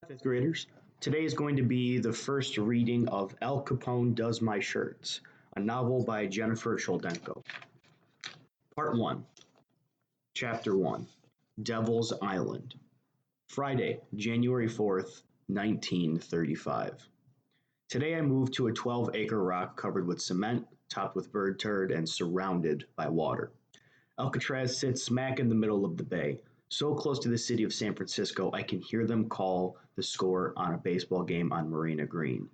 fifth graders. Today is going to be the first reading of Al Capone Does My Shirts, a novel by Jennifer Choldenko. Part 1, Chapter 1, Devil's Island. Friday, January 4th, 1935. Today I moved to a 12-acre rock covered with cement, topped with bird turd, and surrounded by water. Alcatraz sits smack in the middle of the bay, so close to the city of San Francisco I can hear them call the score on a baseball game on Marina Green.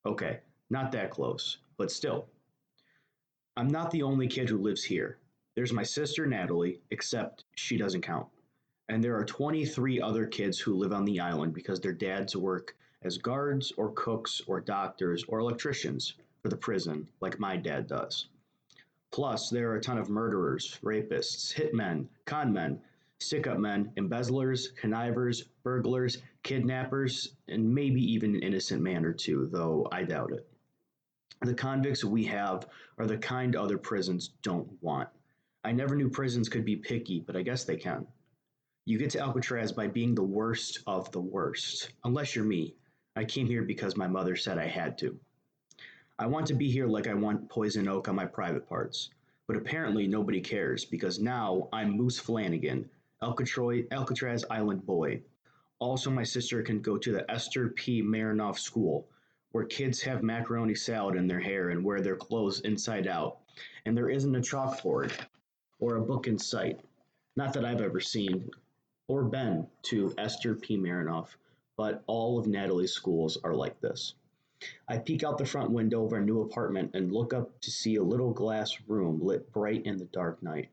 Okay, not that close, but still. I'm not the only kid who lives here. There's my sister Natalie, except she doesn't count. And there are 23 other kids who live on the island because their dads work as guards or cooks or doctors or electricians for the prison, like my dad does. Plus, there are a ton of murderers, rapists, hitmen, conmen, stick-up men, embezzlers, connivers, burglars, kidnappers, and maybe even an innocent man or two, though I doubt it. The convicts we have are the kind other prisons don't want. I never knew prisons could be picky, but I guess they can. You get to Alcatraz by being the worst of the worst, unless you're me. I came here because my mother said I had to. I want to be here like I want poison oak on my private parts. But apparently nobody cares because now I'm Moose Flanagan, Alcatraz Island boy. Also, my sister can go to the Esther P. Marinoff School, where kids have macaroni salad in their hair and wear their clothes inside out, and there isn't a chalkboard or a book in sight. Not that I've ever seen or been to Esther P. Marinoff, but all of Natalie's schools are like this. I peek out the front window of our new apartment and look up to see a little glass room lit bright in the dark night.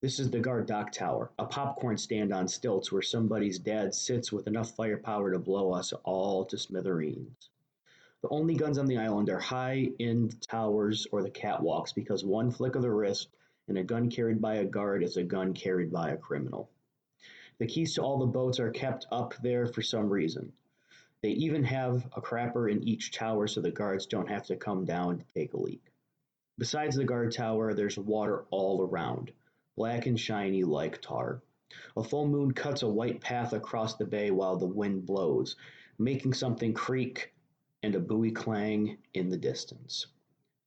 This is the guard dock tower, a popcorn stand on stilts where somebody's dad sits with enough firepower to blow us all to smithereens. The only guns on the island are high in towers or the catwalks because one flick of the wrist and a gun carried by a guard is a gun carried by a criminal. The keys to all the boats are kept up there for some reason. They even have a crapper in each tower so the guards don't have to come down to take a leak. Besides the guard tower, there's water all around, black and shiny like tar. A full moon cuts a white path across the bay while the wind blows, making something creak and a buoy clang in the distance.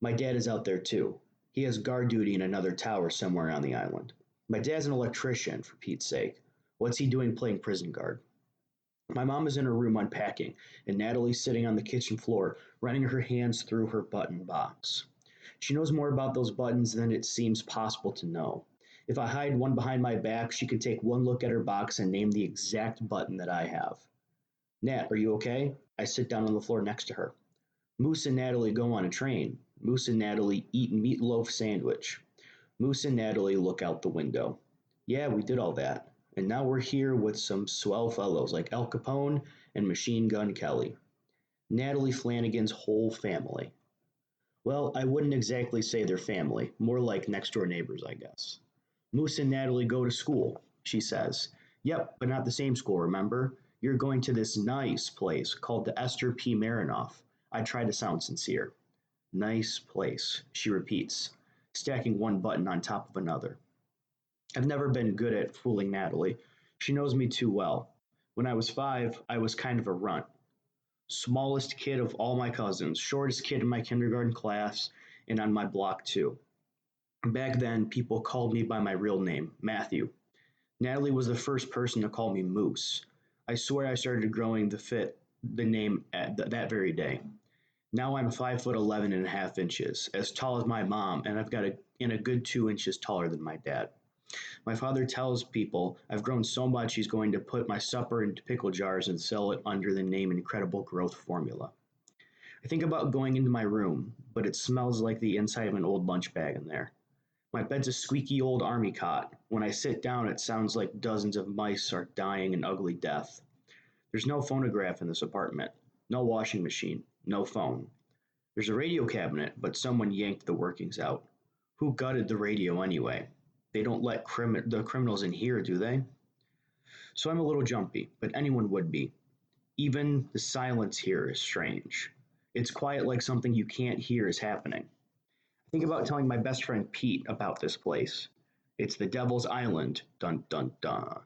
My dad is out there too. He has guard duty in another tower somewhere on the island. My dad's an electrician, for Pete's sake. What's he doing playing prison guard? My mom is in her room unpacking, and Natalie's sitting on the kitchen floor, running her hands through her button box. She knows more about those buttons than it seems possible to know. If I hide one behind my back, she can take one look at her box and name the exact button that I have. Nat, are you okay? I sit down on the floor next to her. Moose and Natalie go on a train. Moose and Natalie eat meatloaf sandwich. Moose and Natalie look out the window. Yeah, we did all that. And now we're here with some swell fellows like Al Capone and Machine Gun Kelly. Natalie Flanagan's whole family. Well, I wouldn't exactly say they're family, more like next door neighbors, I guess. Moose and Natalie go to school, she says. Yep, but not the same school, remember? You're going to this nice place called the Esther P. Marinoff. I try to sound sincere. Nice place, she repeats, stacking one button on top of another. I've never been good at fooling Natalie. She knows me too well. When I was 5, I was kind of a runt. Smallest kid of all my cousins, shortest kid in my kindergarten class, and on my block too. Back then, people called me by my real name, Matthew. Natalie was the first person to call me Moose. I swear I started growing the name at that very day. Now I'm 5'11" and a half inches, as tall as my mom, and I've got a good 2 inches taller than my dad. My father tells people I've grown so much he's going to put my supper into pickle jars and sell it under the name Incredible Growth Formula. I think about going into my room, but it smells like the inside of an old lunch bag in there. My bed's a squeaky old army cot. When I sit down, it sounds like dozens of mice are dying an ugly death. There's no phonograph in this apartment, no washing machine, no phone. There's a radio cabinet, but someone yanked the workings out. Who gutted the radio anyway? They don't let the criminals in here, do they? So I'm a little jumpy, but anyone would be. Even the silence here is strange. It's quiet like something you can't hear is happening. I think about telling my best friend Pete about this place. It's the Devil's Island, dun dun dun.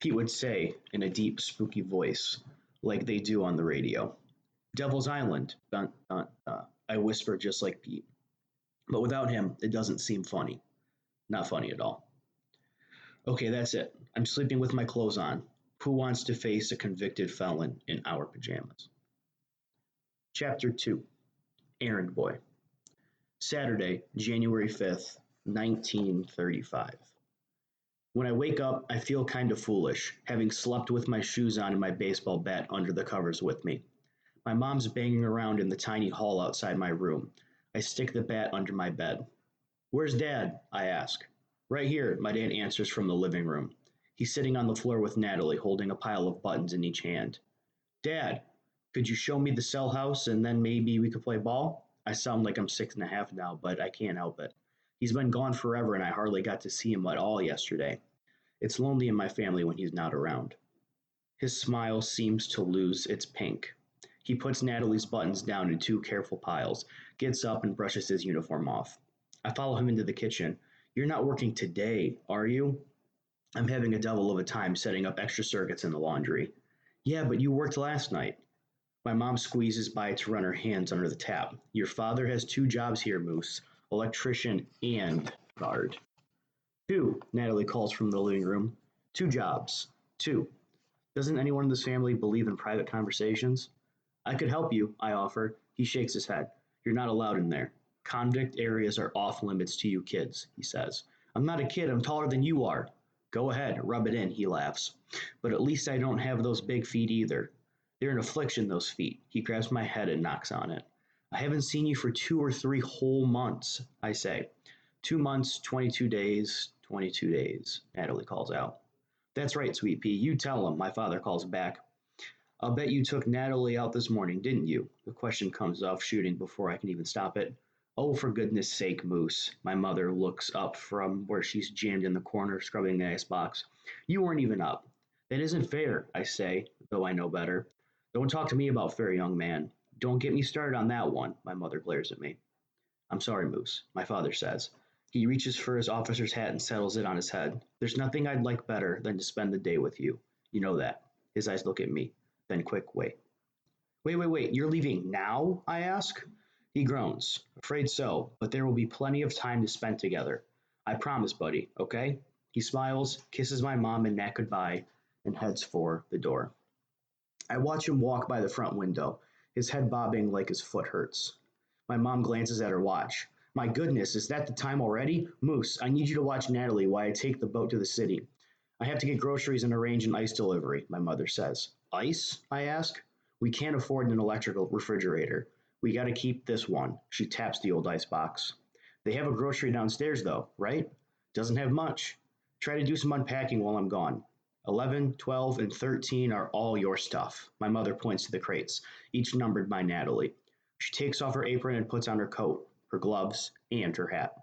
Pete would say in a deep, spooky voice, like they do on the radio. Devil's Island. Dun, dun, I whispered just like Pete. But without him, it doesn't seem funny. Not funny at all. Okay, that's it. I'm sleeping with my clothes on. Who wants to face a convicted felon in our pajamas? Chapter 2, Errand Boy. Saturday, January 5th, 1935. When I wake up, I feel kind of foolish, having slept with my shoes on and my baseball bat under the covers with me. My mom's banging around in the tiny hall outside my room. I stick the bat under my bed. Where's Dad? I ask. Right here, my dad answers from the living room. He's sitting on the floor with Natalie, holding a pile of buttons in each hand. Dad, could you show me the cell house and then maybe we could play ball? I sound like I'm 6.5 now, but I can't help it. He's been gone forever and I hardly got to see him at all yesterday. It's lonely in my family when he's not around. His smile seems to lose its pink. He puts Natalie's buttons down in two careful piles, gets up and brushes his uniform off. I follow him into the kitchen. You're not working today, are you? I'm having a devil of a time setting up extra circuits in the laundry. Yeah, but you worked last night. My mom squeezes by to run her hands under the tap. Your father has two jobs here, Moose. Electrician and guard. Two, Natalie calls from the living room. Two jobs. Two. Doesn't anyone in this family believe in private conversations? I could help you, I offer. He shakes his head. You're not allowed in there. Convict areas are off limits to you kids, he says. I'm not a kid, I'm taller than you are. Go ahead, rub it in, he laughs. But at least I don't have those big feet either. They're an affliction, those feet. He grabs my head and knocks on it. I haven't seen you for 2 or 3 whole months, I say. 2 months, 22 days, 22 days, Natalie calls out. That's right, Sweet Pea, you tell him, my father calls back. I'll bet you took Natalie out this morning, didn't you? The question comes off shooting before I can even stop it. Oh, for goodness sake, Moose. My mother looks up from where she's jammed in the corner, scrubbing the icebox. You weren't even up. That isn't fair, I say, though I know better. Don't talk to me about fair, young man. Don't get me started on that one, my mother glares at me. I'm sorry, Moose, my father says. He reaches for his officer's hat and settles it on his head. There's nothing I'd like better than to spend the day with you. You know that. His eyes look at me. Then quick, wait. Wait, you're leaving now? I ask. He groans. Afraid so, but there will be plenty of time to spend together. I promise, buddy, okay? He smiles, kisses my mom and Nat goodbye, and heads for the door. I watch him walk by the front window, his head bobbing like his foot hurts. My mom glances at her watch. My goodness, is that the time already? Moose, I need you to watch Natalie while I take the boat to the city. I have to get groceries and arrange an ice delivery, my mother says. Ice? I ask. We can't afford an electrical refrigerator. We gotta keep this one. She taps the old ice box. They have a grocery downstairs though, right? Doesn't have much. Try to do some unpacking while I'm gone. 11, 12, and 13 are all your stuff. My mother points to the crates, each numbered by Natalie. She takes off her apron and puts on her coat, her gloves, and her hat.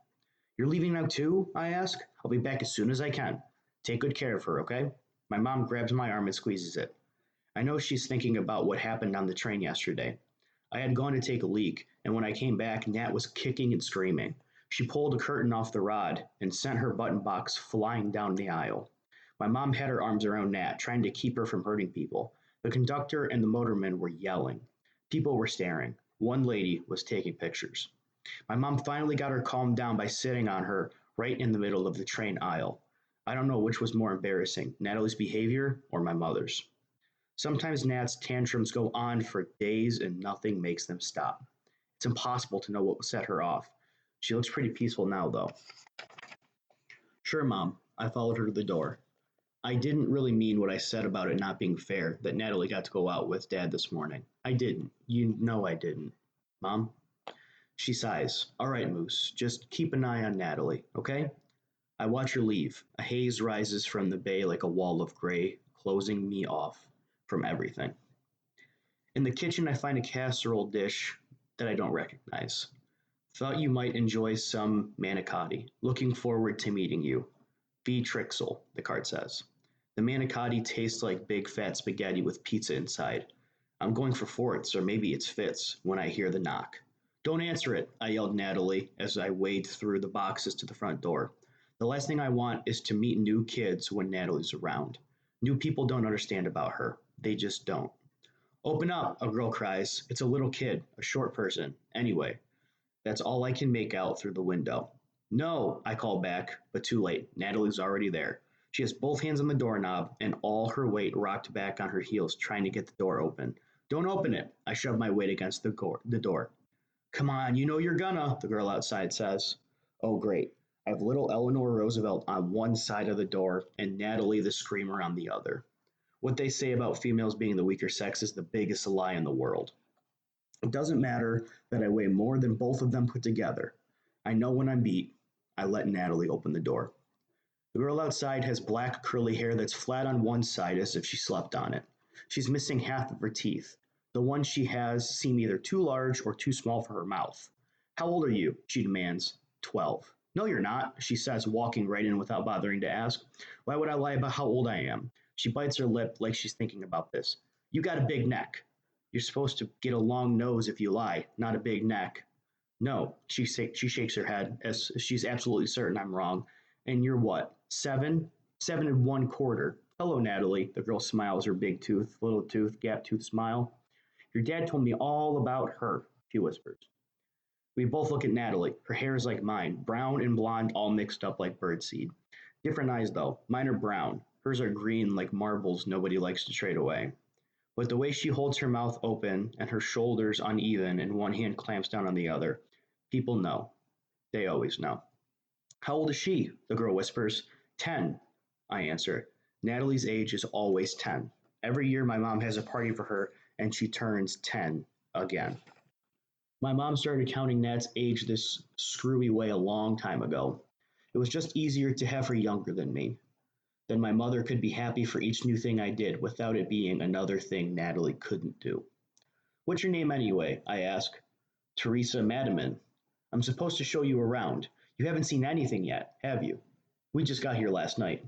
You're leaving now too? I ask. I'll be back as soon as I can. Take good care of her, okay? My mom grabs my arm and squeezes it. I know she's thinking about what happened on the train yesterday. I had gone to take a leak, and when I came back, Nat was kicking and screaming. She pulled a curtain off the rod and sent her button box flying down the aisle. My mom had her arms around Nat, trying to keep her from hurting people. The conductor and the motorman were yelling. People were staring. One lady was taking pictures. My mom finally got her calmed down by sitting on her right in the middle of the train aisle. I don't know which was more embarrassing, Natalie's behavior or my mother's. Sometimes Nat's tantrums go on for days and nothing makes them stop. It's impossible to know what set her off. She looks pretty peaceful now, though. Sure, Mom. I followed her to the door. I didn't really mean what I said about it not being fair that Natalie got to go out with Dad this morning. I didn't. You know I didn't. Mom? She sighs. All right, Moose. Just keep an eye on Natalie, okay? I watch her leave. A haze rises from the bay like a wall of gray, closing me off from everything. In the kitchen, I find a casserole dish that I don't recognize. Thought you might enjoy some manicotti. Looking forward to meeting you. V. Trixel, the card says. The manicotti tastes like big fat spaghetti with pizza inside. I'm going for forts, or maybe it's Fitz, when I hear the knock. Don't answer it, I yelled Natalie as I wade through the boxes to the front door. The last thing I want is to meet new kids when Natalie's around. New people don't understand about her. They just don't. Open up, a girl cries. It's a little kid, a short person. Anyway, that's all I can make out through the window. No, I call back, but too late. Natalie's already there. She has both hands on the doorknob and all her weight rocked back on her heels trying to get the door open. Don't open it. I shove my weight against the door. Come on, you know you're gonna, the girl outside says. Oh, great. I have little Eleanor Roosevelt on one side of the door and Natalie the screamer on the other. What they say about females being the weaker sex is the biggest lie in the world. It doesn't matter that I weigh more than both of them put together. I know when I'm beat. I let Natalie open the door. The girl outside has black curly hair that's flat on one side as if she slept on it. She's missing half of her teeth. The ones she has seem either too large or too small for her mouth. How old are you? She demands. 12. No, you're not, she says, walking right in without bothering to ask. Why would I lie about how old I am? She bites her lip like she's thinking about this. You got a big neck. You're supposed to get a long nose if you lie, not a big neck. No, she shakes her head as she's absolutely certain I'm wrong. And you're what? 7? 7 1/4. Hello, Natalie. The girl smiles her big tooth, little tooth, gap tooth smile. Your dad told me all about her, she whispers. We both look at Natalie. Her hair is like mine, brown and blonde, all mixed up like birdseed. Different eyes, though. Mine are brown. Hers are green like marbles nobody likes to trade away. But the way she holds her mouth open and her shoulders uneven and one hand clamps down on the other, people know. They always know. How old is she? The girl whispers. 10, I answer. Natalie's age is always 10. Every year my mom has a party for her and she turns 10 again. My mom started counting Nat's age this screwy way a long time ago. It was just easier to have her younger than me. Then my mother could be happy for each new thing I did without it being another thing Natalie couldn't do. What's your name anyway? I ask. Teresa Madaman. I'm supposed to show you around. You haven't seen anything yet, have you? We just got here last night.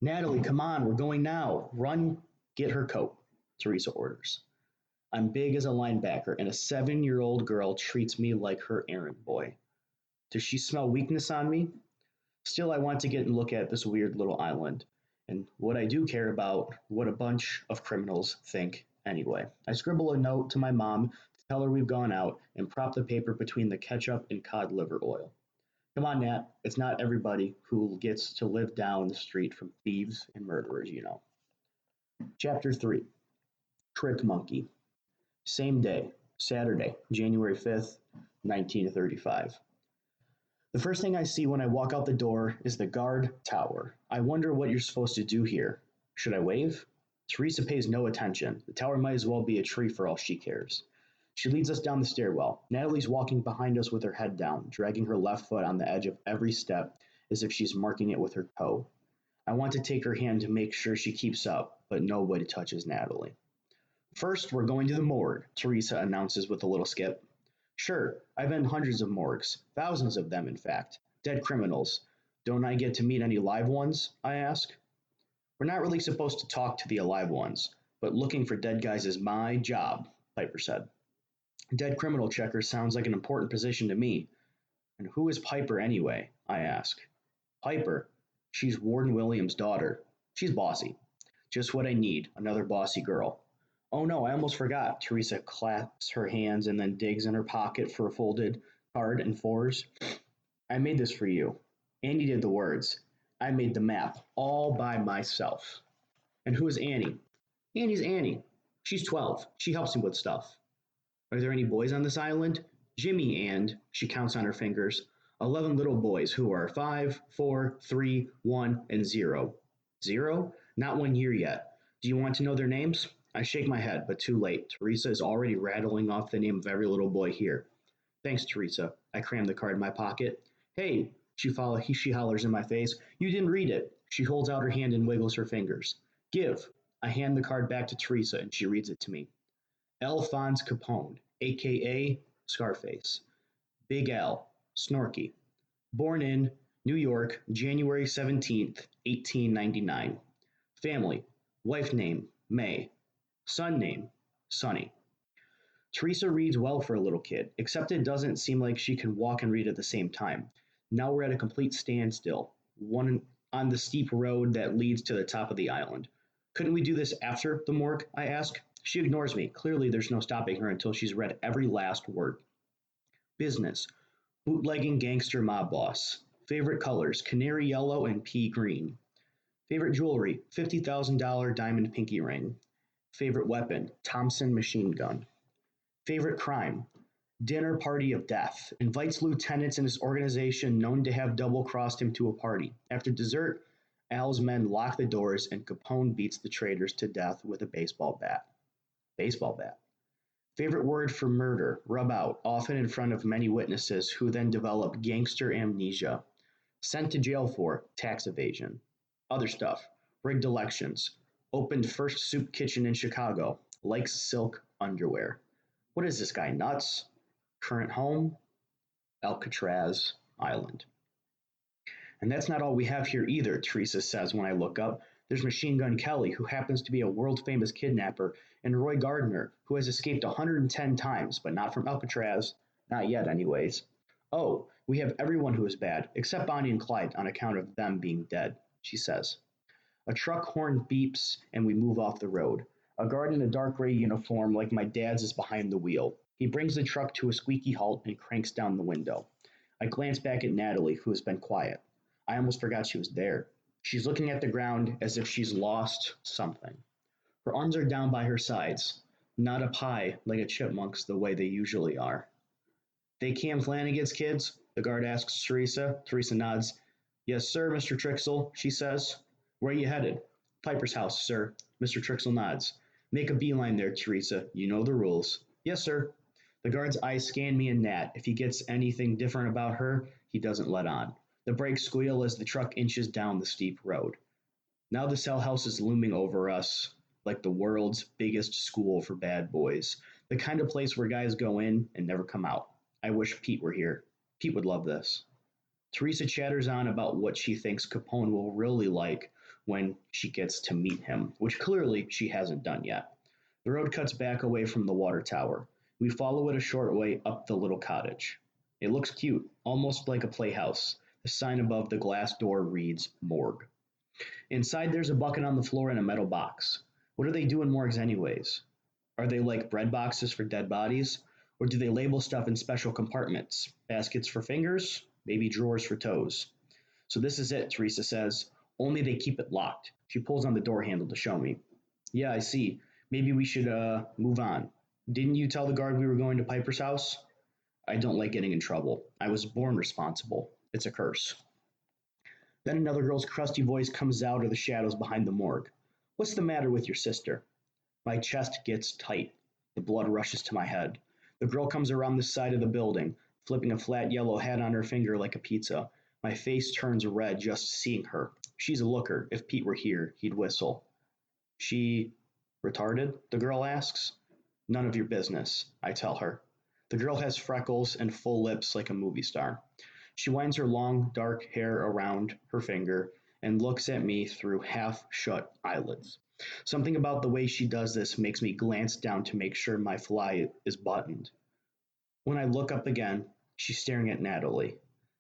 Natalie, come on, we're going now. Run, get her coat, Teresa orders. I'm big as a linebacker, and a 7-year-old girl treats me like her errand boy. Does she smell weakness on me? Still, I want to get and look at this weird little island, and what I do care about, what a bunch of criminals think anyway. I scribble a note to my mom to tell her we've gone out and prop the paper between the ketchup and cod liver oil. Come on, Nat, it's not everybody who gets to live down the street from thieves and murderers, you know. Chapter 3 Trick Monkey. Same day, Saturday, January 5th, 1935. The first thing I see when I walk out the door is the guard tower. I wonder what you're supposed to do here. Should I wave? Teresa pays no attention. The tower might as well be a tree for all she cares. She leads us down the stairwell. Natalie's walking behind us with her head down, dragging her left foot on the edge of every step as if she's marking it with her toe. I want to take her hand to make sure she keeps up, but nobody touches Natalie. First, we're going to the morgue, Teresa announces with a little skip. Sure, I've been in hundreds of morgues, thousands of them, in fact. Dead criminals. Don't I get to meet any live ones? I ask. We're not really supposed to talk to the alive ones, but looking for dead guys is my job, Piper said. Dead criminal checker sounds like an important position to me. And who is Piper anyway? I ask. Piper? She's Warden Williams' daughter. She's bossy. Just what I need, another bossy girl. Oh no, I almost forgot. Teresa clasps her hands and then digs in her pocket for a folded card and fours. I made this for you. Annie did the words. I made the map all by myself. And who is Annie? Annie's Annie. She's 12. She helps me with stuff. Are there any boys on this island? Jimmy and, she counts on her fingers, 11 little boys who are 5, 4, 3, 1, and 0. 0? Not 1 year yet. Do you want to know their names? I shake my head, but too late. Teresa is already rattling off the name of every little boy here. Thanks, Teresa. I cram the card in my pocket. Hey, she hollers in my face. You didn't read it. She holds out her hand and wiggles her fingers. Give. I hand the card back to Teresa and she reads it to me. Alphonse Capone, a.k.a. Scarface. Big Al, Snorky. Born in New York, January 17th, 1899. Family. Wife name, May. Son name, Sonny. Teresa reads well for a little kid, except it doesn't seem like she can walk and read at the same time. Now we're at a complete standstill, one on the steep road that leads to the top of the island. Couldn't we do this after the morgue? I ask. She ignores me. Clearly, there's no stopping her until she's read every last word. Business. Bootlegging gangster mob boss. Favorite colors: canary yellow and pea green. Favorite jewelry: $50,000 diamond pinky ring. Favorite weapon: Thompson machine gun. Favorite crime: dinner party of death. Invites lieutenants in his organization known to have double crossed him to a party. After dessert, Al's men lock the doors and Capone beats the traitors to death with a baseball bat. Baseball bat. Favorite word for murder: rub out, often in front of many witnesses who then develop gangster amnesia. Sent to jail for tax evasion. Other stuff: rigged elections. Opened first soup kitchen in Chicago. Likes silk underwear. What is this guy, nuts? Current home: Alcatraz Island. And that's not all we have here either, Teresa says when I look up. There's Machine Gun Kelly, who happens to be a world famous kidnapper, and Roy Gardner, who has escaped 110 times, but not from Alcatraz. Not yet, anyways. Oh, we have everyone who is bad, except Bonnie and Clyde on account of them being dead, she says. A truck horn beeps, and we move off the road. A guard in a dark gray uniform like my dad's is behind the wheel. He brings the truck to a squeaky halt and cranks down the window. I glance back at Natalie, who has been quiet. I almost forgot she was there. She's looking at the ground as if she's lost something. Her arms are down by her sides, not up high like a chipmunk's the way they usually are. They Cam Flanagan's kids? The guard asks Teresa. Teresa nods. Yes, sir, Mr. Trixel, she says. Where are you headed? Piper's house, sir. Mr. Trixel nods. Make a beeline there, Teresa. You know the rules. Yes, sir. The guard's eyes scan me and Nat. If he gets anything different about her, he doesn't let on. The brakes squeal as the truck inches down the steep road. Now the cell house is looming over us like the world's biggest school for bad boys. The kind of place where guys go in and never come out. I wish Pete were here. Pete would love this. Teresa chatters on about what she thinks Capone will really like when she gets to meet him, which clearly she hasn't done yet. The road cuts back away from the water tower. We follow it a short way up the little cottage. It looks cute, almost like a playhouse. The sign above the glass door reads morgue. Inside there's a bucket on the floor and a metal box. What do they do in morgues anyways? Are they like bread boxes for dead bodies? Or do they label stuff in special compartments? Baskets for fingers? Maybe drawers for toes? So this is it, Teresa says. Only they keep it locked. She pulls on the door handle to show me. Yeah, I see. Maybe we should move on. Didn't you tell the guard we were going to Piper's house? I don't like getting in trouble. I was born responsible. It's a curse. Then another girl's crusty voice comes out of the shadows behind the morgue. What's the matter with your sister? My chest gets tight. The blood rushes to my head. The girl comes around the side of the building, flipping a flat yellow hat on her finger like a pizza. My face turns red just seeing her. She's a looker. If Pete were here, he'd whistle. She retarded? The girl asks. None of your business, I tell her. The girl has freckles and full lips like a movie star. She winds her long, dark hair around her finger and looks at me through half-shut eyelids. Something about the way she does this makes me glance down to make sure my fly is buttoned. When I look up again, she's staring at Natalie.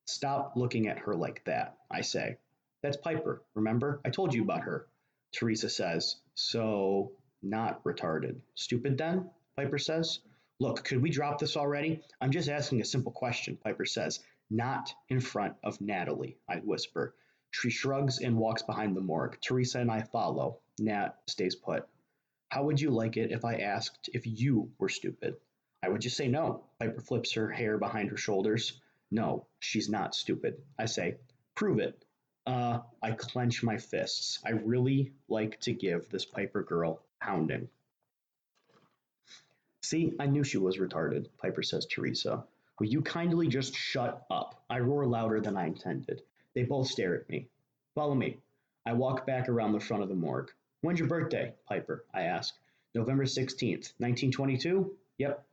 Stop looking at her like that, I say. That's Piper, remember? I told you about her. Teresa says. So, not retarded. Stupid then? Piper says. Look, could we drop this already? I'm just asking a simple question, Piper says. Not in front of Natalie, I whisper. She shrugs and walks behind the morgue. Teresa and I follow. Nat stays put. How would you like it if I asked if you were stupid? I would just say no. Piper flips her hair behind her shoulders. No, she's not stupid. I say, prove it. I clench my fists. I really like to give this Piper girl pounding. See, I knew she was retarded, Piper says to Teresa. Will you kindly just shut up? I roar louder than I intended. They both stare at me. Follow me. I walk back around the front of the morgue. When's your birthday, Piper? I ask. November 16th, 1922? Yep.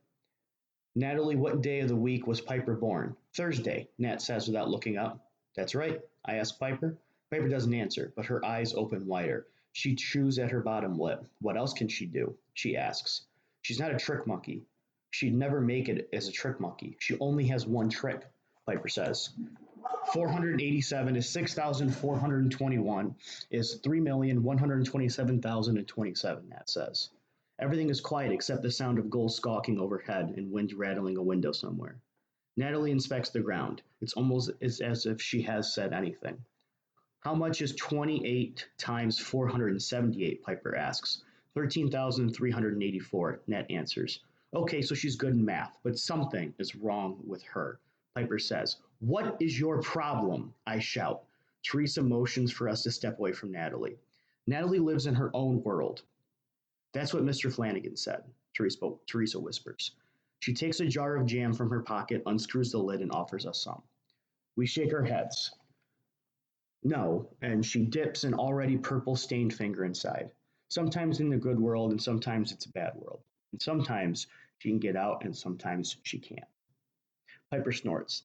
Natalie, what day of the week was Piper born? Thursday, Nat says without looking up. That's right, I ask Piper. Piper doesn't answer, but her eyes open wider. She chews at her bottom lip. What else can she do? She asks. She's not a trick monkey. She'd never make it as a trick monkey. She only has one trick, Piper says. 487 is 6,421 is 3,127,027, that says. Everything is quiet except the sound of gulls squawking overhead and wind rattling a window somewhere. Natalie inspects the ground. It's almost as if she has said anything. How much is 28 times 478? Piper asks. 13,384, Nat answers. Okay, so she's good in math, but something is wrong with her. Piper says. What is your problem? I shout. Teresa motions for us to step away from Natalie. Natalie lives in her own world. That's what Mr. Flanagan said, Teresa whispers. She takes a jar of jam from her pocket, unscrews the lid, and offers us some. We shake our heads. No, and she dips an already purple stained finger inside. Sometimes in the good world, and sometimes it's a bad world. And sometimes she can get out, and sometimes she can't. Piper snorts.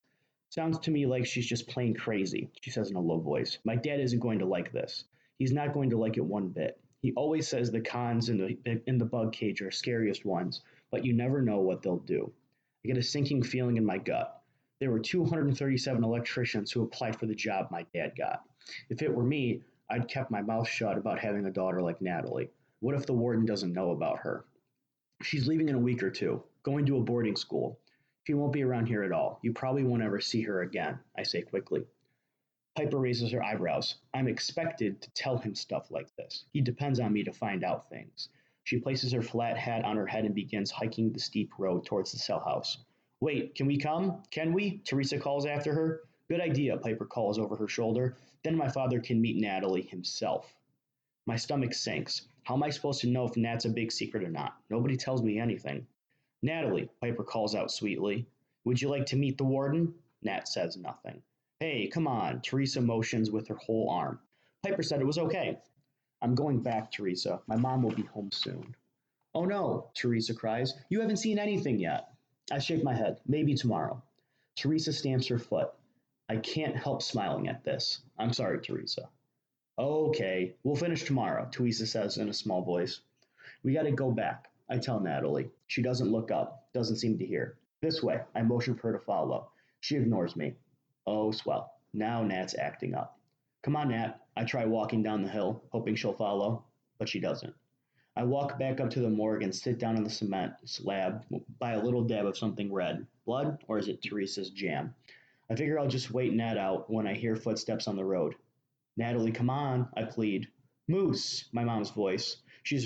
Sounds to me like she's just plain crazy, she says in a low voice. My dad isn't going to like this. He's not going to like it one bit. He always says the cons in the bug cage are scariest ones, but you never know what they'll do. I get a sinking feeling in my gut. There were 237 electricians who applied for the job my dad got. If it were me, I'd kept my mouth shut about having a daughter like Natalie. What if the warden doesn't know about her? She's leaving in a week or two, going to a boarding school. She won't be around here at all. You probably won't ever see her again, I say quickly. Piper raises her eyebrows. I'm expected to tell him stuff like this. He depends on me to find out things. She places her flat hat on her head and begins hiking the steep road towards the cell house. Wait, can we come? Can we? Teresa calls after her. Good idea, Piper calls over her shoulder. Then my father can meet Natalie himself. My stomach sinks. How am I supposed to know if Nat's a big secret or not? Nobody tells me anything. Natalie, Piper calls out sweetly. Would you like to meet the warden? Nat says nothing. Hey, come on, Teresa motions with her whole arm. Piper said it was okay. I'm going back, Teresa. My mom will be home soon. Oh no, Teresa cries. You haven't seen anything yet. I shake my head. Maybe tomorrow. Teresa stamps her foot. I can't help smiling at this. I'm sorry, Teresa. Okay, we'll finish tomorrow, Teresa says in a small voice. We gotta go back, I tell Natalie. She doesn't look up, doesn't seem to hear. This way, I motion for her to follow. She ignores me. Oh, swell. Now Nat's acting up. Come on, Nat. I try walking down the hill, hoping she'll follow, but she doesn't. I walk back up to the morgue and sit down on the cement slab, by a little dab of something red. Blood, or is it Teresa's jam? I figure I'll just wait Nat out when I hear footsteps on the road. Natalie, come on, I plead. Moose, my mom's voice. She's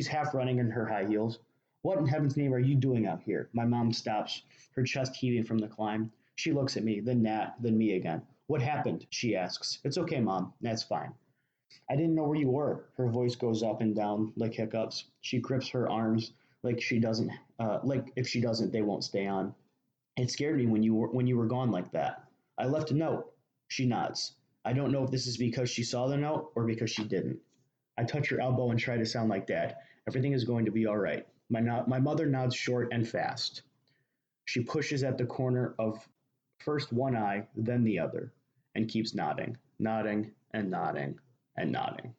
half running in her high heels. What in heaven's name are you doing out here? My mom stops, her chest heaving from the climb. She looks at me, then Nat, then me again. What happened? She asks. It's okay, Mom. That's fine. I didn't know where you were. Her voice goes up and down like hiccups. She grips her arms like if she doesn't, they won't stay on. It scared me when you were gone like that. I left a note. She nods. I don't know if this is because she saw the note or because she didn't. I touch her elbow and try to sound like Dad. Everything is going to be all right. My mother nods short and fast. She pushes at the corner of first one eye, then the other, and keeps nodding, nodding, and nodding, and nodding.